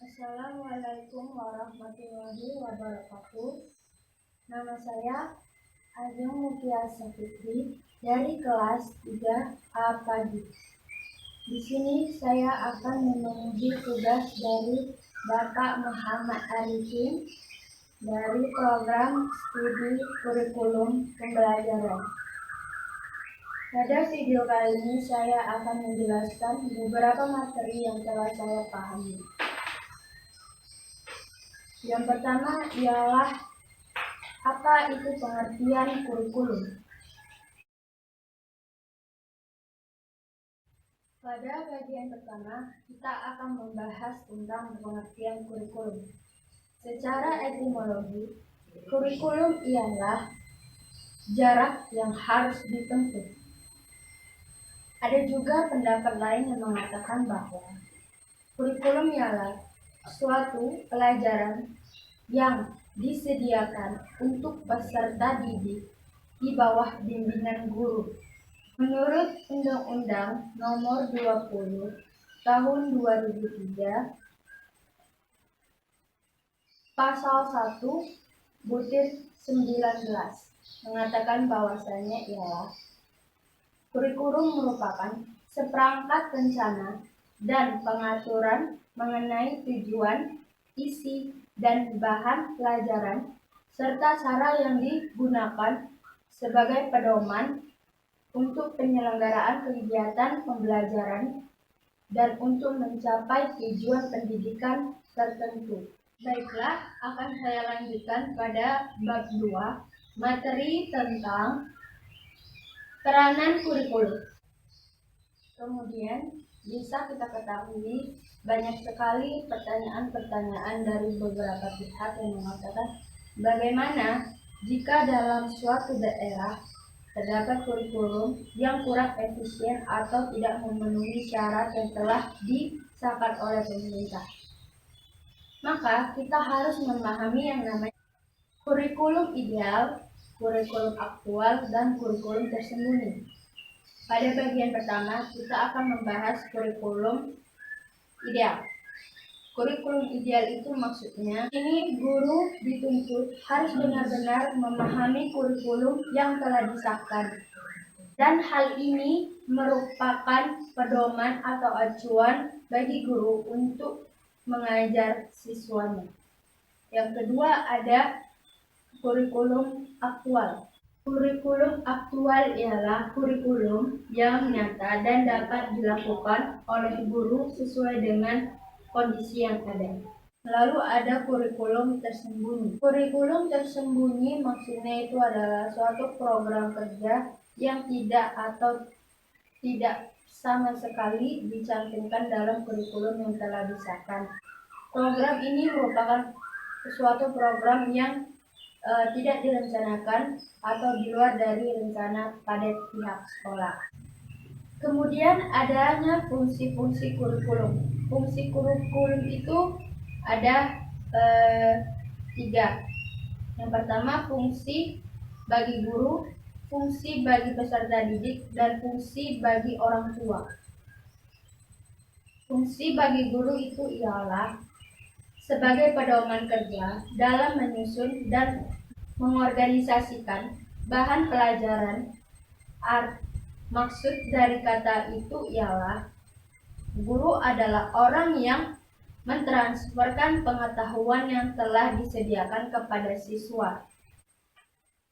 Assalamualaikum warahmatullahi wabarakatuh. Nama saya Ajeng Mufiasa Fitri dari kelas 3A Pagi. Di sini saya akan memenuhi tugas dari Bapak Muhammad Arifin dari program studi kurikulum pembelajaran. Pada video kali ini saya akan menjelaskan beberapa materi yang telah saya pahami. Yang pertama ialah apa itu pengertian kurikulum. Pada bagian pertama, kita akan membahas tentang pengertian kurikulum. Secara etimologi, kurikulum ialah jarak yang harus ditempuh. Ada juga pendapat lain yang mengatakan bahwa kurikulum ialah suatu pelajaran yang disediakan untuk peserta didik di bawah bimbingan guru. Menurut Undang-Undang Nomor 20 Tahun 2003, Pasal 1/19 mengatakan bahwasanya ialah kurikulum merupakan seperangkat rencana dan pengaturan mengenai tujuan, isi, dan bahan pelajaran, serta cara yang digunakan sebagai pedoman untuk penyelenggaraan kegiatan pembelajaran dan untuk mencapai tujuan pendidikan tertentu. Baiklah, akan saya lanjutkan pada bab 2, materi tentang peranan kurikulum. Kemudian bisa kita ketahui banyak sekali pertanyaan-pertanyaan dari beberapa pihak yang mengatakan bagaimana jika dalam suatu daerah terdapat kurikulum yang kurang efisien atau tidak memenuhi syarat yang telah disahkan oleh pemerintah. Maka kita harus memahami yang namanya kurikulum ideal, kurikulum aktual, dan kurikulum tersembunyi. Pada bagian pertama, kita akan membahas kurikulum ideal. Kurikulum ideal itu maksudnya, ini guru dituntut harus benar-benar memahami kurikulum yang telah disahkan. Dan hal ini merupakan pedoman atau acuan bagi guru untuk mengajar siswanya. Yang kedua ada kurikulum aktual. Kurikulum aktual ialah kurikulum yang nyata dan dapat dilakukan oleh guru sesuai dengan kondisi yang ada. Lalu ada kurikulum tersembunyi. Kurikulum tersembunyi maksudnya itu adalah suatu program kerja yang tidak sama sekali dicantumkan dalam kurikulum yang telah disahkan. Program ini merupakan suatu program yang tidak direncanakan atau di luar dari rencana pada pihak sekolah. Kemudian adanya fungsi-fungsi kurikulum. Fungsi kurikulum itu ada 3. Yang pertama fungsi bagi guru, fungsi bagi peserta didik, dan fungsi bagi orang tua. Fungsi bagi guru itu ialah sebagai pedoman kerja dalam menyusun dan mengorganisasikan bahan pelajaran. Maksud dari kata itu ialah guru adalah orang yang mentransferkan pengetahuan yang telah disediakan kepada siswa.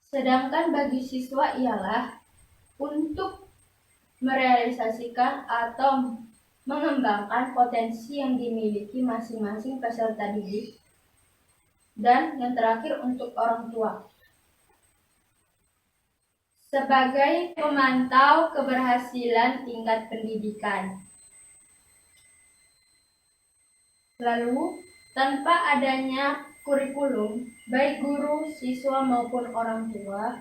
Sedangkan bagi siswa ialah untuk merealisasikan atau mengembangkan potensi yang dimiliki masing-masing peserta didik. Dan yang terakhir untuk orang tua, sebagai pemantau keberhasilan tingkat pendidikan. Lalu, tanpa adanya kurikulum, baik guru, siswa maupun orang tua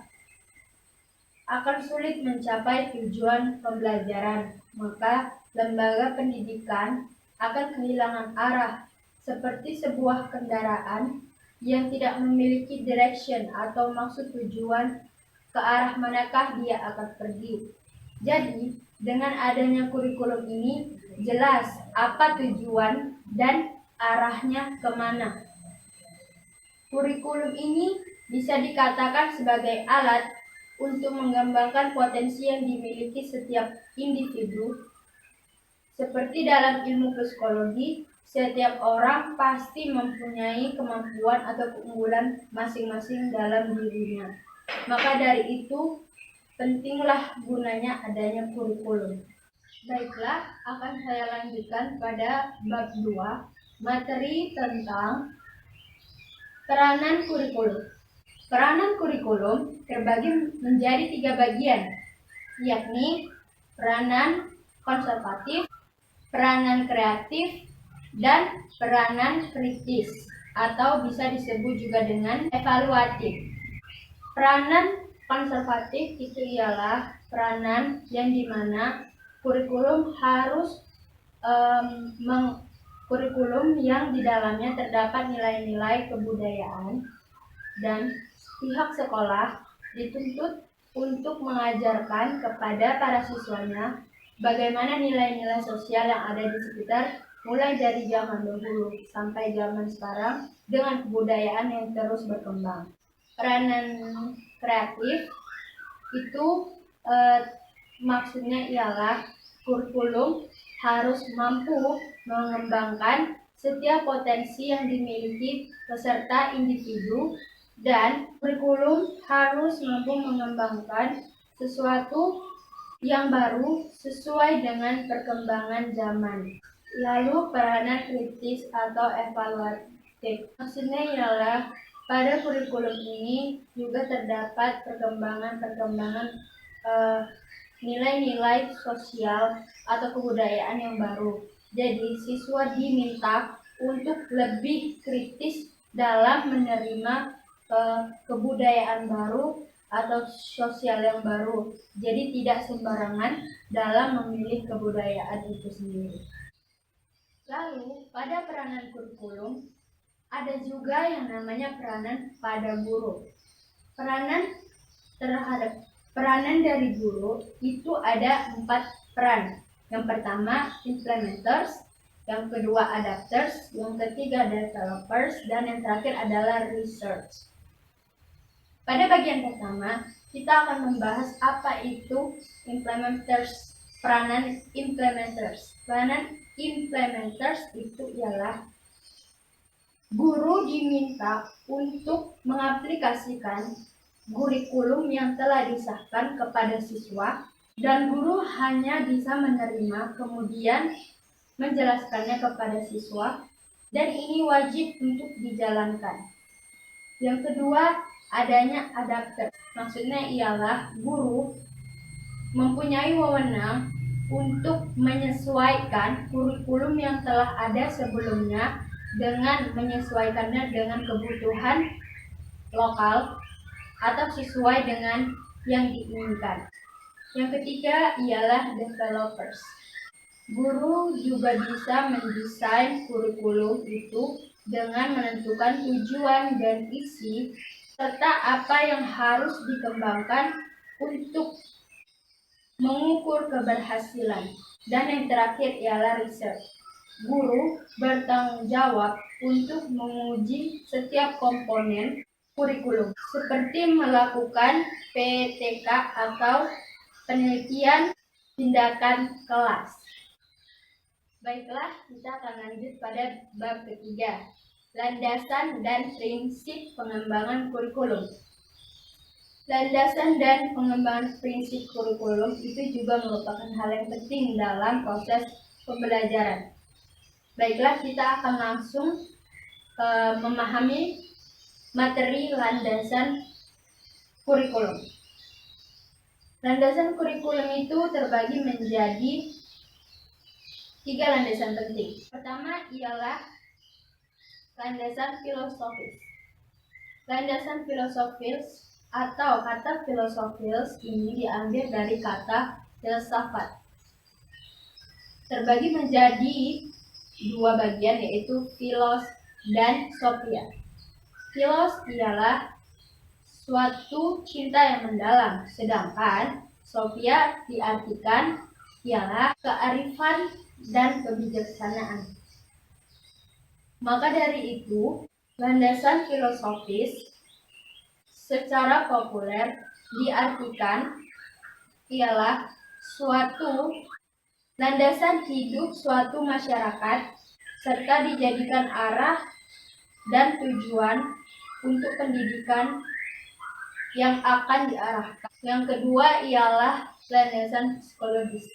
akan sulit mencapai tujuan pembelajaran. Maka, lembaga pendidikan akan kehilangan arah seperti sebuah kendaraan yang tidak memiliki direction atau maksud tujuan ke arah manakah dia akan pergi. Jadi, dengan adanya kurikulum ini jelas apa tujuan dan arahnya kemana. Kurikulum ini bisa dikatakan sebagai alat untuk mengembangkan potensi yang dimiliki setiap individu. Seperti dalam ilmu psikologi, setiap orang pasti mempunyai kemampuan atau keunggulan masing-masing dalam dirinya. Maka dari itu, pentinglah gunanya adanya kurikulum. Baiklah, akan saya lanjutkan pada bab 2, materi tentang peranan kurikulum. Peranan kurikulum terbagi menjadi 3 bagian, yakni peranan konservatif, peranan kreatif, dan peranan kritis, atau bisa disebut juga dengan evaluatif. Peranan konservatif itu ialah peranan yang dimana kurikulum harus kurikulum yang di dalamnya terdapat nilai-nilai kebudayaan dan pihak sekolah dituntut untuk mengajarkan kepada para siswanya bagaimana nilai-nilai sosial yang ada di sekitar mulai dari zaman dahulu sampai zaman sekarang dengan kebudayaan yang terus berkembang. Peranan kreatif itu maksudnya ialah kurikulum harus mampu mengembangkan setiap potensi yang dimiliki peserta individu, dan kurikulum harus mampu mengembangkan sesuatu yang baru sesuai dengan perkembangan zaman. Lalu peranan kritis atau evaluatif, maksudnya ialah pada kurikulum ini juga terdapat perkembangan nilai-nilai sosial atau kebudayaan yang baru. Jadi siswa diminta untuk lebih kritis dalam menerima kebudayaan baru atau sosial yang baru. Jadi tidak sembarangan dalam memilih kebudayaan itu sendiri. Lalu pada peranan kurikulum ada juga yang namanya peranan pada guru. Peranan dari guru itu ada 4 peran. Yang pertama implementers, yang kedua adapters, yang ketiga developers, dan yang terakhir adalah research. Pada bagian pertama, kita akan membahas apa itu implementers. Peranan implementers. Peranan implementers itu ialah guru diminta untuk mengaplikasikan kurikulum yang telah disahkan kepada siswa, dan guru hanya bisa menerima kemudian menjelaskannya kepada siswa, dan ini wajib untuk dijalankan. Yang kedua, adanya adapter. Maksudnya ialah guru mempunyai wewenang untuk menyesuaikan kurikulum yang telah ada sebelumnya dengan menyesuaikannya dengan kebutuhan lokal atau sesuai dengan yang diinginkan. Yang ketiga ialah developers. Guru juga bisa mendesain kurikulum itu dengan menentukan tujuan dan isi serta apa yang harus dikembangkan untuk mengukur keberhasilan. Dan yang terakhir ialah research. Guru bertanggung jawab untuk menguji setiap komponen kurikulum, seperti melakukan PTK atau penelitian tindakan kelas. Baiklah, kita akan lanjut pada bab ketiga, landasan dan prinsip pengembangan kurikulum. Landasan dan pengembangan prinsip kurikulum itu juga merupakan hal yang penting dalam proses pembelajaran. Baiklah, kita akan langsung memahami materi landasan kurikulum. Landasan kurikulum itu terbagi menjadi 3 landasan penting. Pertama ialah landasan filosofis. Landasan filosofis atau kata filosofis ini diambil dari kata filsafat. Terbagi menjadi 2 bagian, yaitu philos dan sophia. Philos ialah suatu cinta yang mendalam, sedangkan sophia diartikan ialah kearifan dan kebijaksanaan. Maka dari itu, landasan filosofis secara populer diartikan ialah suatu landasan hidup suatu masyarakat serta dijadikan arah dan tujuan untuk pendidikan yang akan diarahkan. Yang kedua ialah landasan psikologis.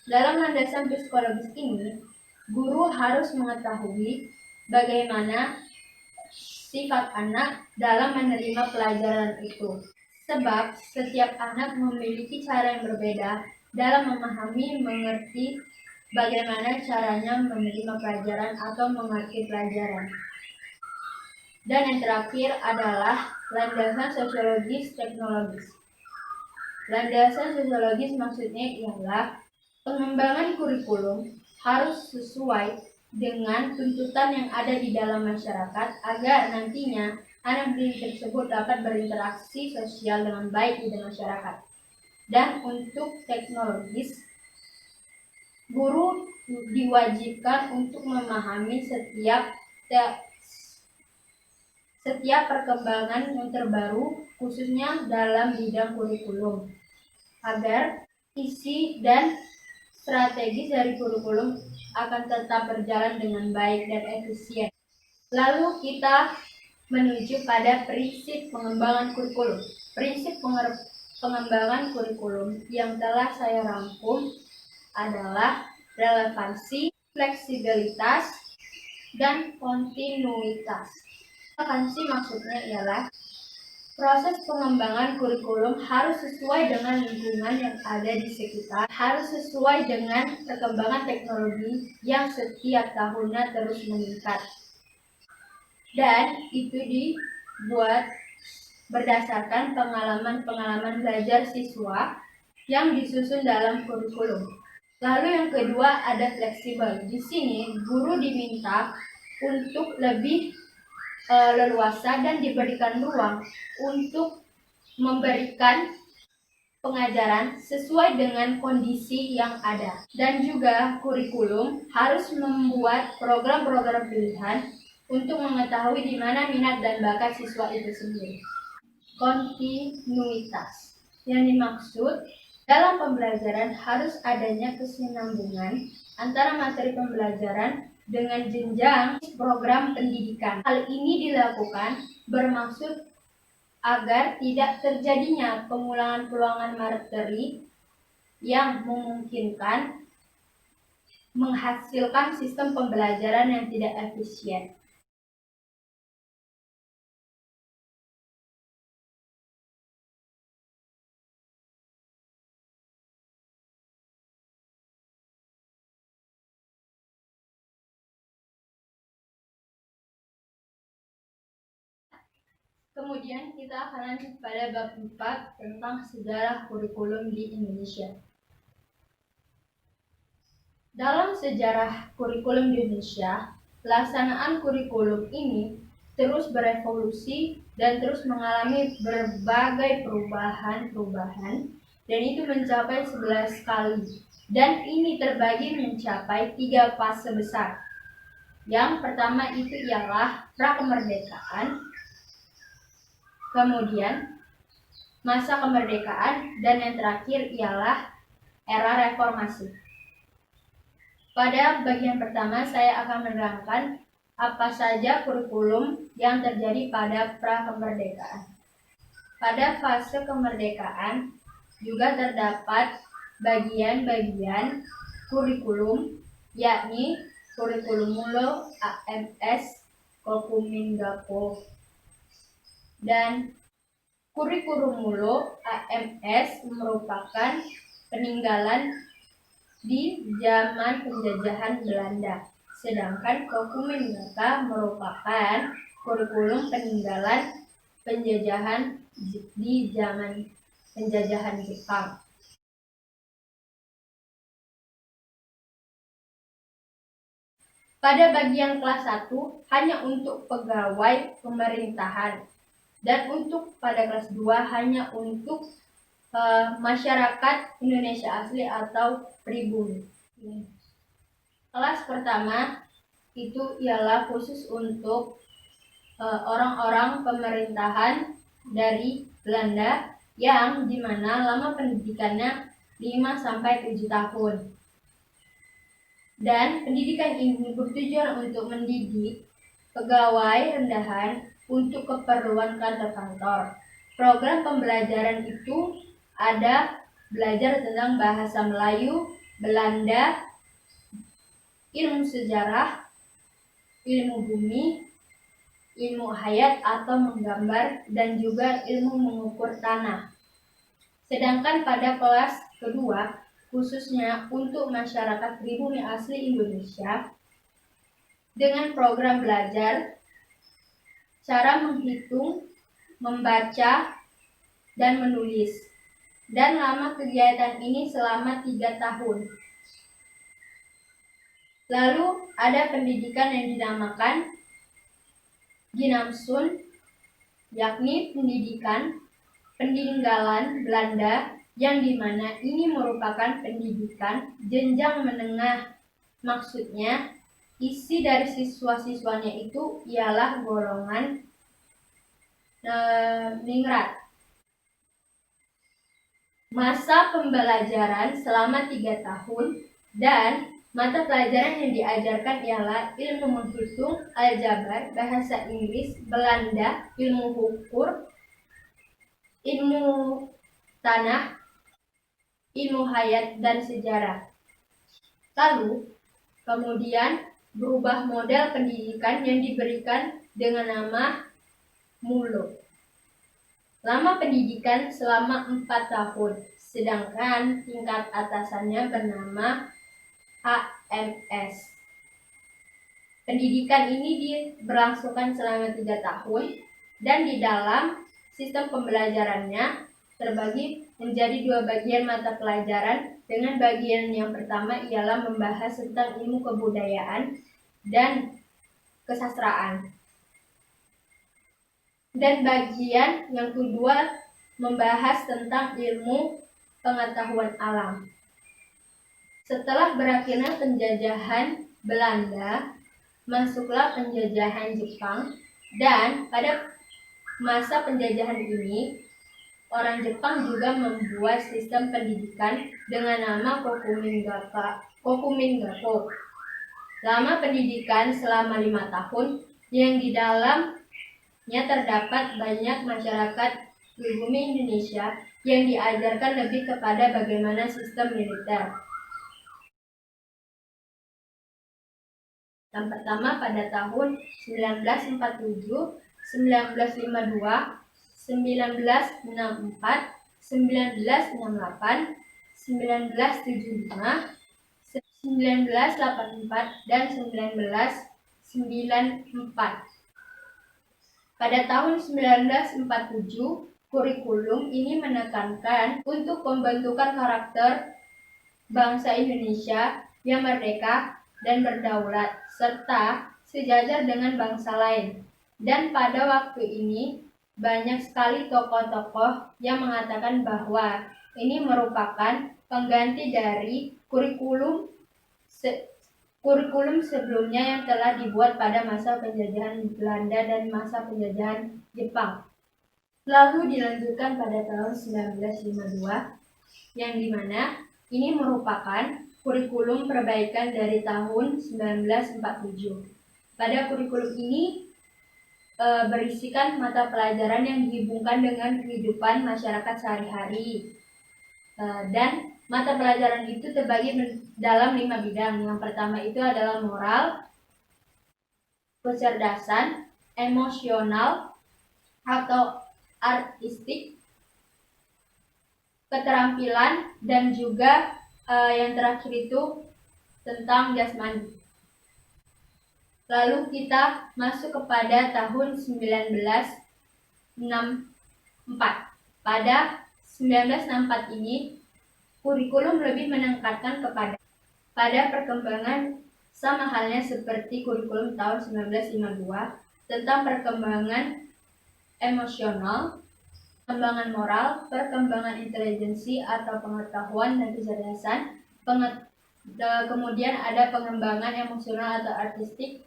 Dalam landasan psikologis ini, guru harus mengetahui bagaimana sifat anak dalam menerima pelajaran itu. Sebab setiap anak memiliki cara yang berbeda dalam memahami, mengerti bagaimana caranya menerima pelajaran atau mengerti pelajaran. Dan yang terakhir adalah landasan sosiologis teknologis. Landasan sosiologis maksudnya ialah pengembangan kurikulum harus sesuai dengan tuntutan yang ada di dalam masyarakat agar nantinya anak didik tersebut dapat berinteraksi sosial dengan baik di masyarakat. Dan untuk teknologis, guru diwajibkan untuk memahami setiap perkembangan yang terbaru khususnya dalam bidang kurikulum agar isi dan strategis dari kurikulum akan tetap berjalan dengan baik dan efisien. Lalu kita menuju pada prinsip pengembangan kurikulum. Prinsip pengembangan kurikulum yang telah saya rangkum adalah relevansi, fleksibilitas, dan kontinuitas. Relevansi maksudnya ialah proses pengembangan kurikulum harus sesuai dengan lingkungan yang ada di sekitar, harus sesuai dengan perkembangan teknologi yang setiap tahunnya terus meningkat. Dan itu dibuat berdasarkan pengalaman-pengalaman belajar siswa yang disusun dalam kurikulum. Lalu yang kedua ada fleksibel. Di sini guru diminta untuk lebih leluasa dan diberikan ruang untuk memberikan pengajaran sesuai dengan kondisi yang ada. Dan juga kurikulum harus membuat program-program pilihan untuk mengetahui di mana minat dan bakat siswa itu sendiri. Kontinuitas yang dimaksud dalam pembelajaran harus adanya kesinambungan antara materi pembelajaran dengan jenjang program pendidikan. Hal ini dilakukan bermaksud agar tidak terjadinya pengulangan materi yang memungkinkan menghasilkan sistem pembelajaran yang tidak efisien. Kemudian kita akan lanjut pada bab 4 tentang sejarah kurikulum di Indonesia. Dalam sejarah kurikulum di Indonesia, pelaksanaan kurikulum ini terus berevolusi dan terus mengalami berbagai perubahan dan itu mencapai 11 kali. Dan ini terbagi mencapai 3 fase besar. Yang pertama itu ialah pra-kemerdekaan, kemudian masa kemerdekaan, dan yang terakhir ialah era reformasi. Pada bagian pertama saya akan menerangkan apa saja kurikulum yang terjadi pada pra-kemerdekaan. Pada fase kemerdekaan juga terdapat bagian-bagian kurikulum, yakni kurikulum Mulo, AMS, Kokuminggapo, dan kurikulum Mulo AMS merupakan peninggalan di zaman penjajahan Belanda, sedangkan Kokumingaka merupakan kurikulum peninggalan penjajahan di zaman penjajahan Jepang. Pada bagian kelas 1 hanya untuk pegawai pemerintahan, dan untuk pada kelas 2 hanya untuk masyarakat Indonesia asli atau pribumi. Kelas pertama itu ialah khusus untuk orang-orang pemerintahan dari Belanda yang dimana lama pendidikannya 5-7 tahun. Dan pendidikan ini bertujuan untuk mendidik pegawai rendahan untuk keperluan kantor-kantor. Program pembelajaran itu ada belajar tentang bahasa Melayu, Belanda, ilmu sejarah, ilmu bumi, ilmu hayat atau menggambar, dan juga ilmu mengukur tanah. Sedangkan pada kelas kedua, khususnya untuk masyarakat pribumi asli Indonesia, dengan program belajar cara menghitung, membaca, dan menulis. Dan lama kegiatan ini selama 3 tahun. Lalu ada pendidikan yang dinamakan Ginamsun, yakni pendidikan peninggalan Belanda, yang dimana ini merupakan pendidikan jenjang menengah. Maksudnya, isi dari siswa-siswanya itu ialah golongan ningrat. Masa pembelajaran selama 3 tahun dan mata pelajaran yang diajarkan ialah ilmu menghitung, aljabar, bahasa Inggris, Belanda, ilmu ukur, ilmu tanah, ilmu hayat, dan sejarah. Lalu, kemudian berubah model pendidikan yang diberikan dengan nama MULO. Lama pendidikan selama 4 tahun, sedangkan tingkat atasannya bernama AMS. Pendidikan ini berlangsungkan selama 3 tahun dan di dalam sistem pembelajarannya terbagi menjadi 2 bagian mata pelajaran, dengan bagian yang pertama ialah membahas tentang ilmu kebudayaan dan kesastraan. Dan bagian yang kedua membahas tentang ilmu pengetahuan alam. Setelah berakhirnya penjajahan Belanda, masuklah penjajahan Jepang, dan pada masa penjajahan ini, orang Jepang juga membuat sistem pendidikan dengan nama Kokumin-gakko. Lama pendidikan selama 5 tahun, yang di dalamnya terdapat banyak masyarakat pribumi Indonesia yang diajarkan lebih kepada bagaimana sistem militer. Yang pertama pada tahun 1947, 1952, 1964, 1968, 1975, 1984, dan 1994. Pada tahun 1947, kurikulum ini menekankan untuk pembentukan karakter bangsa Indonesia yang merdeka dan berdaulat, serta sejajar dengan bangsa lain. Dan pada waktu ini, banyak sekali tokoh-tokoh yang mengatakan bahwa ini merupakan pengganti dari kurikulum sebelumnya yang telah dibuat pada masa penjajahan Belanda dan masa penjajahan Jepang. Lalu dilanjutkan pada tahun 1952, yang dimana ini merupakan kurikulum perbaikan dari tahun 1947. Pada kurikulum ini berisikan mata pelajaran yang dihubungkan dengan kehidupan masyarakat sehari-hari. Dan mata pelajaran itu terbagi dalam 5 bidang. Yang pertama itu adalah moral, kecerdasan, emosional atau artistik, keterampilan, dan juga yang terakhir itu tentang jasmani. Lalu kita masuk kepada tahun 1964. Pada 1964 ini, kurikulum lebih meningkatkan pada perkembangan, sama halnya seperti kurikulum tahun 1952, tentang perkembangan emosional, perkembangan moral, perkembangan intelijensi atau pengetahuan dan kecerdasan, kemudian ada pengembangan emosional atau artistik,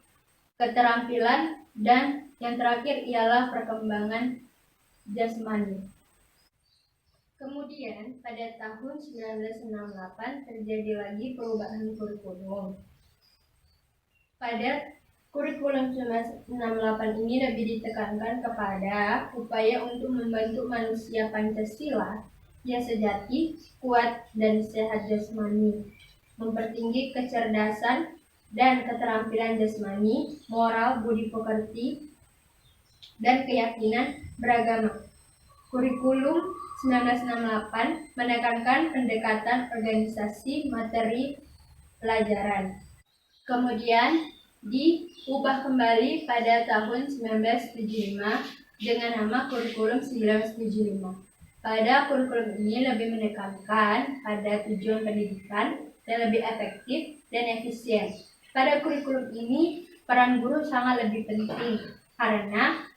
keterampilan, dan yang terakhir ialah perkembangan jasmani. Kemudian pada tahun 1968 terjadi lagi perubahan kurikulum. Pada kurikulum 1968 ini lebih ditekankan kepada upaya untuk membentuk manusia Pancasila yang sejati, kuat, dan sehat jasmani, mempertinggi kecerdasan dan keterampilan jasmani, moral, budi pekerti, dan keyakinan beragama. Kurikulum 1968 menekankan pendekatan organisasi materi pelajaran. Kemudian diubah kembali pada tahun 1975 dengan nama kurikulum 1975. Pada kurikulum ini lebih menekankan pada tujuan pendidikan yang lebih efektif dan efisien. Pada kurikulum ini peran guru sangat lebih penting karena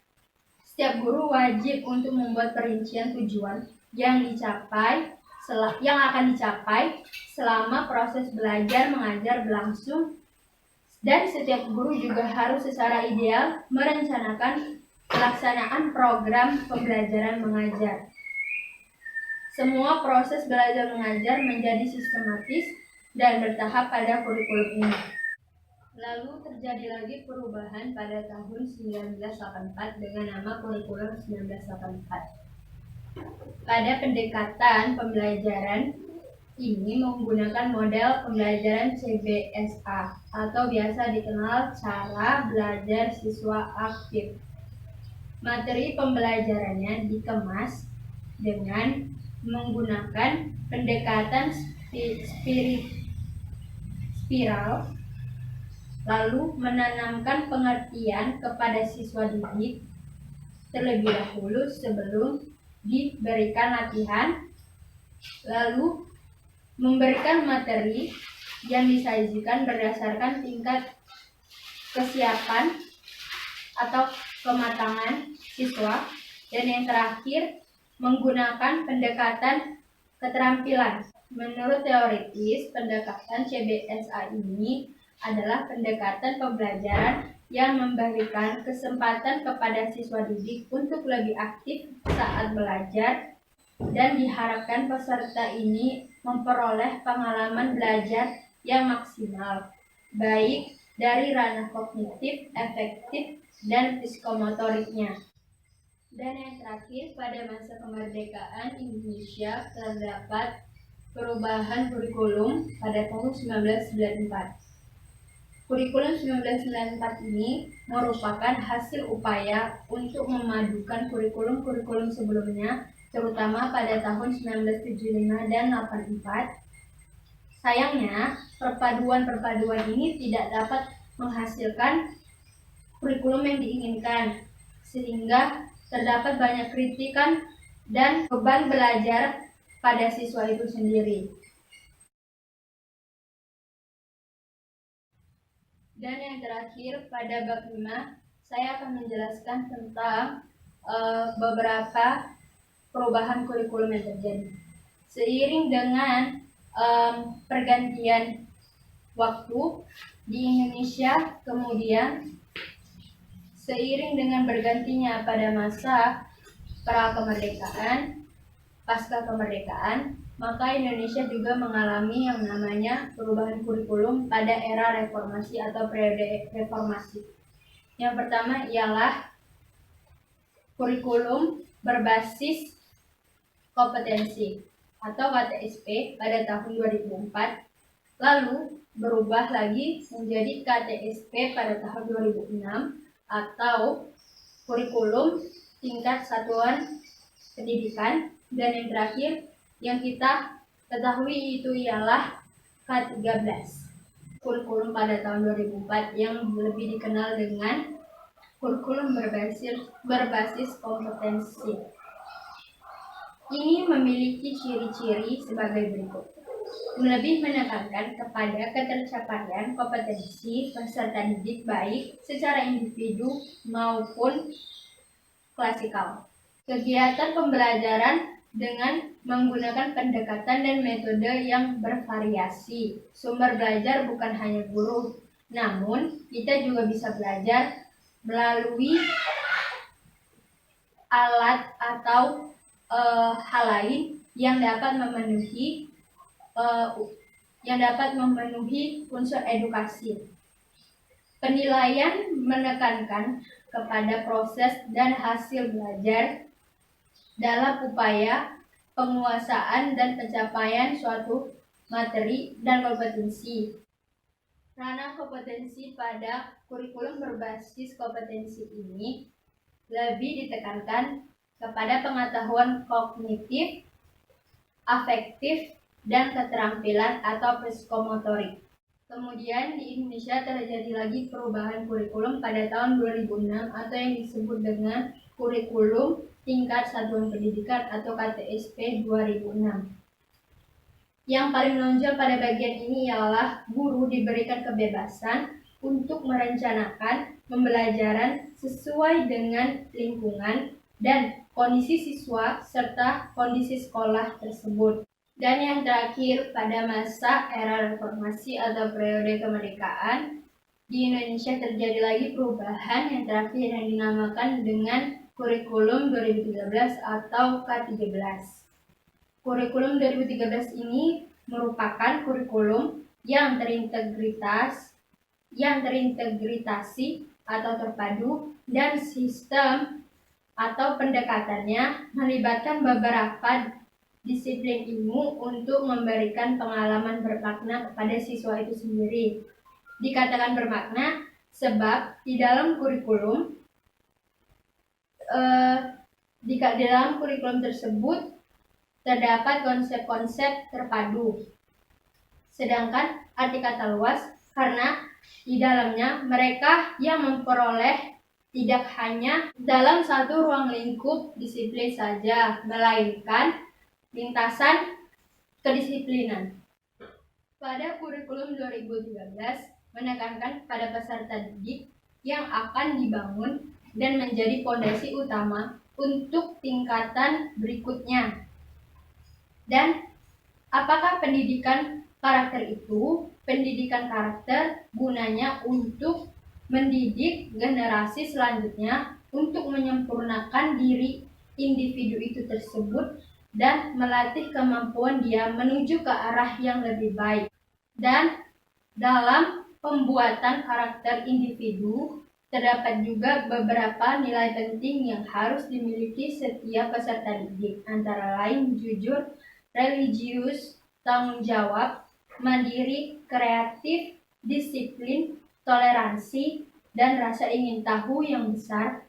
setiap guru wajib untuk membuat perincian tujuan yang akan dicapai selama proses belajar mengajar berlangsung, dan setiap guru juga harus secara ideal merencanakan pelaksanaan program pembelajaran mengajar. Semua proses belajar mengajar menjadi sistematis dan bertahap pada kurikulum ini. Lalu terjadi lagi perubahan pada tahun 1984 dengan nama kurikulum 1984. Pada pendekatan pembelajaran ini menggunakan model pembelajaran CBSA atau biasa dikenal cara belajar siswa aktif. Materi pembelajarannya dikemas dengan menggunakan pendekatan spiral, lalu menanamkan pengertian kepada siswa didik terlebih dahulu sebelum diberikan latihan, lalu memberikan materi yang disajikan berdasarkan tingkat kesiapan atau kematangan siswa, dan yang terakhir menggunakan pendekatan keterampilan. Menurut teoritis, pendekatan CBSA ini adalah pendekatan pembelajaran yang memberikan kesempatan kepada siswa didik untuk lebih aktif saat belajar, dan diharapkan peserta ini memperoleh pengalaman belajar yang maksimal, baik dari ranah kognitif, efektif, dan psikomotoriknya. Dan yang terakhir, pada masa kemerdekaan Indonesia terdapat perubahan kurikulum pada tahun 1994. Kurikulum 1994 ini merupakan hasil upaya untuk memadukan kurikulum-kurikulum sebelumnya, terutama pada tahun 1975 dan 84. Sayangnya, perpaduan-perpaduan ini tidak dapat menghasilkan kurikulum yang diinginkan, sehingga terdapat banyak kritikan dan beban belajar pada siswa itu sendiri. Dan yang terakhir, pada bab 5, saya akan menjelaskan tentang beberapa perubahan kurikulum yang terjadi. Seiring dengan pergantian waktu di Indonesia, kemudian seiring dengan bergantinya pada masa pra-kemerdekaan, pasca kemerdekaan, maka Indonesia juga mengalami yang namanya perubahan kurikulum pada era reformasi atau periode reformasi. Yang pertama ialah kurikulum berbasis kompetensi atau KTSP pada tahun 2004, lalu berubah lagi menjadi KTSP pada tahun 2006 atau kurikulum tingkat satuan pendidikan, dan yang terakhir yang kita ketahui itu ialah K13, kurikulum pada tahun 2004 yang lebih dikenal dengan kurikulum berbasis kompetensi. Ini memiliki ciri-ciri sebagai berikut. Lebih menekankan kepada ketercapaian kompetensi peserta didik baik secara individu maupun klasikal. Kegiatan pembelajaran dengan menggunakan pendekatan dan metode yang bervariasi. Sumber belajar bukan hanya guru, Namun, kita juga bisa belajar melalui alat atau hal lain yang dapat memenuhi unsur edukasi. Penilaian menekankan kepada proses dan hasil belajar dalam upaya penguasaan dan pencapaian suatu materi dan kompetensi. Ranah kompetensi pada kurikulum berbasis kompetensi ini lebih ditekankan kepada pengetahuan kognitif, afektif, dan keterampilan atau psikomotorik. Kemudian di Indonesia terjadi lagi perubahan kurikulum pada tahun 2006 atau yang disebut dengan kurikulum tingkat satuan pendidikan atau KTSP 2006. Yang paling menonjol pada bagian ini ialah guru diberikan kebebasan untuk merencanakan pembelajaran sesuai dengan lingkungan dan kondisi siswa serta kondisi sekolah tersebut. Dan yang terakhir, pada masa era reformasi atau periode kemerdekaan, di Indonesia terjadi lagi perubahan yang terakhir yang dinamakan dengan kurikulum 2013 atau K13. Kurikulum 2013 ini merupakan kurikulum yang terintegrasi atau terpadu, dan sistem atau pendekatannya melibatkan beberapa disiplin ilmu untuk memberikan pengalaman bermakna kepada siswa itu sendiri. Dikatakan bermakna sebab di dalam kurikulum tersebut terdapat konsep-konsep terpadu. Sedangkan arti kata luas karena di dalamnya mereka yang memperoleh tidak hanya dalam satu ruang lingkup disiplin saja, melainkan lintasan kedisiplinan. Pada kurikulum 2013 menekankan pada peserta didik yang akan dibangun dan menjadi fondasi utama untuk tingkatan berikutnya. Dan apakah pendidikan karakter itu? Pendidikan karakter gunanya untuk mendidik generasi selanjutnya untuk menyempurnakan diri individu itu tersebut dan melatih kemampuan dia menuju ke arah yang lebih baik. Dan dalam pembuatan karakter individu terdapat juga beberapa nilai penting yang harus dimiliki setiap peserta didik, antara lain jujur, religius, tanggung jawab, mandiri, kreatif, disiplin, toleransi, dan rasa ingin tahu yang besar,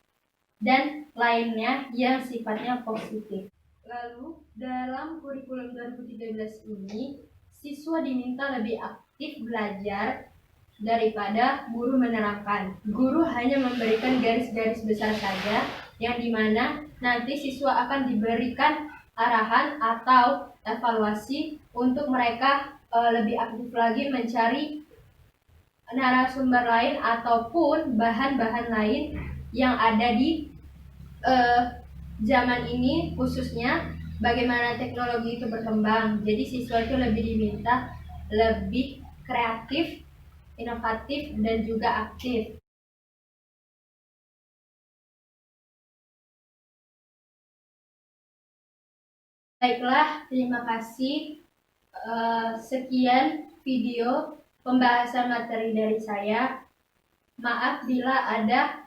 dan lainnya yang sifatnya positif. Lalu, dalam kurikulum 2013 ini, siswa diminta lebih aktif belajar daripada guru menerangkan. Guru hanya memberikan garis-garis besar saja, yang dimana nanti siswa akan diberikan arahan atau evaluasi untuk mereka lebih aktif lagi mencari narasumber lain ataupun bahan-bahan lain yang ada di zaman ini, khususnya bagaimana teknologi itu berkembang. Jadi siswa itu lebih diminta lebih kreatif, inovatif, dan juga aktif. Baiklah, terima kasih. Sekian video pembahasan materi dari saya. Maaf bila ada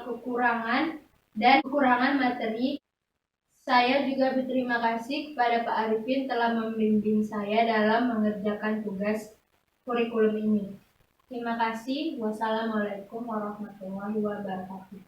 kekurangan materi. Saya juga berterima kasih kepada Pak Arifin telah membimbing saya dalam mengerjakan tugas kurikulum ini. Terima kasih. Wassalamualaikum warahmatullahi wabarakatuh.